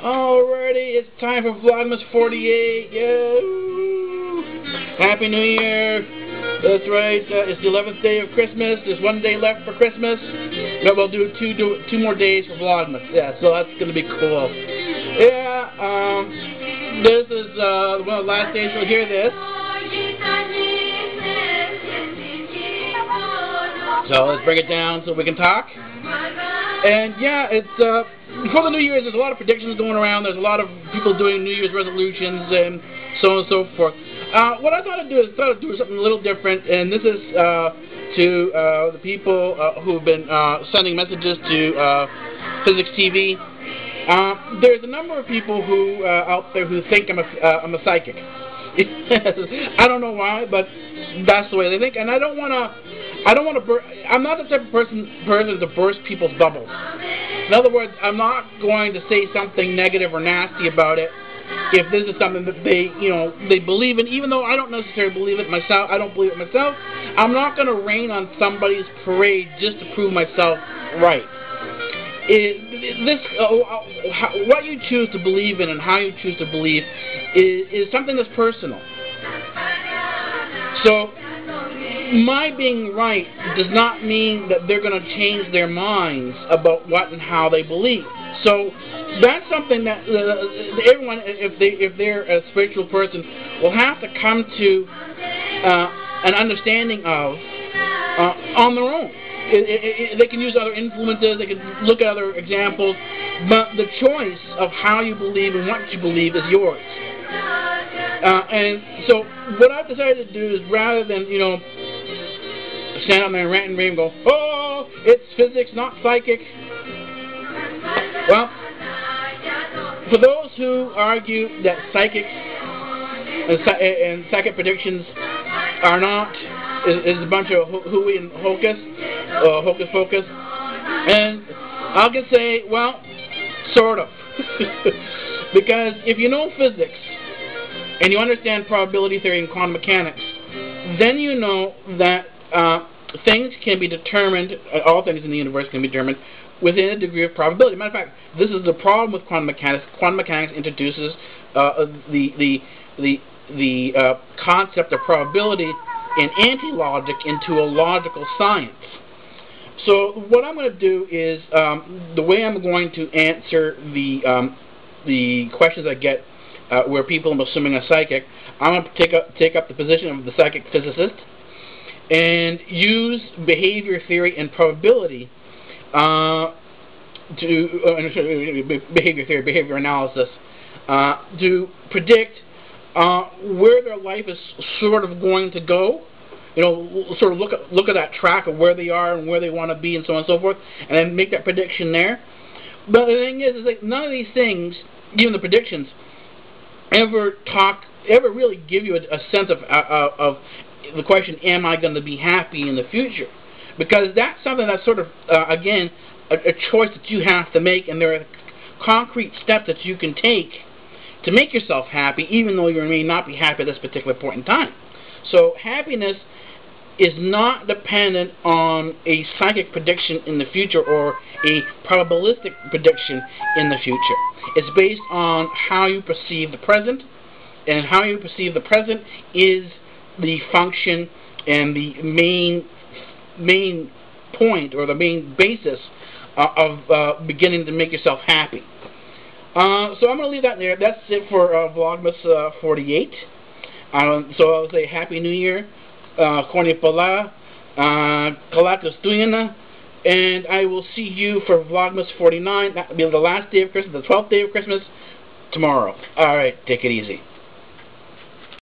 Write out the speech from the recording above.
Alrighty, it's time for Vlogmas 48. Yeah. Happy New Year. That's right. It's the 11th day of Christmas. There's one day left for Christmas. But we'll do two more days for Vlogmas. Yeah, so that's gonna be cool. Yeah. This is one of the last days we'll hear this. So let's bring it down so we can talk. And yeah, it's before the New Year's. There's a lot of predictions going around. There's a lot of people doing New Year's resolutions and so on and so forth. What I thought I'd do is do something a little different, and this is to the people who've been sending messages to Physics TV. There's a number of people who out there who think I'm a psychic. I don't know why, but that's the way they think, and I don't want to. I'm not the type of person to burst people's bubbles. In other words, I'm not going to say something negative or nasty about it if this is something that they believe in, even though I don't necessarily believe it myself. I don't believe it myself. I'm not going to rain on somebody's parade just to prove myself right. What you choose to believe in and how you choose to believe is something that's personal. So my being right does not mean that they're going to change their minds about what and how they believe. So that's something that everyone, if they're a spiritual person, will have to come to an understanding of on their own. They can use other influences, they can look at other examples, but the choice of how you believe and what you believe is yours. And so what I've decided to do is, rather than stand out there and rant and rave and go, oh, it's physics, not psychic. Well, for those who argue that psychics and psychic predictions are not, is a bunch of hooey and hocus pocus, and I'll just say, well, sort of. Because if you know physics and you understand probability theory and quantum mechanics, then you know that things can be determined, all things in the universe can be determined within a degree of probability. Matter of fact, this is the problem with quantum mechanics. Quantum mechanics introduces the concept of probability and anti-logic into a logical science. So what I'm going to do is, the way I'm going to answer the questions I get where people are assuming a psychic, I'm going to take up the position of the psychic physicist and use behavior theory and probability behavior analysis to predict where their life is sort of going to go. Sort of look at that track of where they are and where they want to be and so on and so forth, and then make that prediction there. But the thing is like none of these things, even the predictions, ever really give you a sense of the question, am I going to be happy in the future? Because that's something that's sort of, again, a choice that you have to make, and there are concrete steps that you can take to make yourself happy, even though you may not be happy at this particular point in time. So happiness is not dependent on a psychic prediction in the future or a probabilistic prediction in the future. It's based on how you perceive the present, and how you perceive the present is the function and the main point or the main basis of beginning to make yourself happy. So I'm going to leave that there. That's it for Vlogmas 48. So I'll say Happy New Year, Korni Pala, Kalakastuyana, and I will see you for Vlogmas 49. That will be the last day of Christmas, the 12th day of Christmas, tomorrow. Alright, take it easy.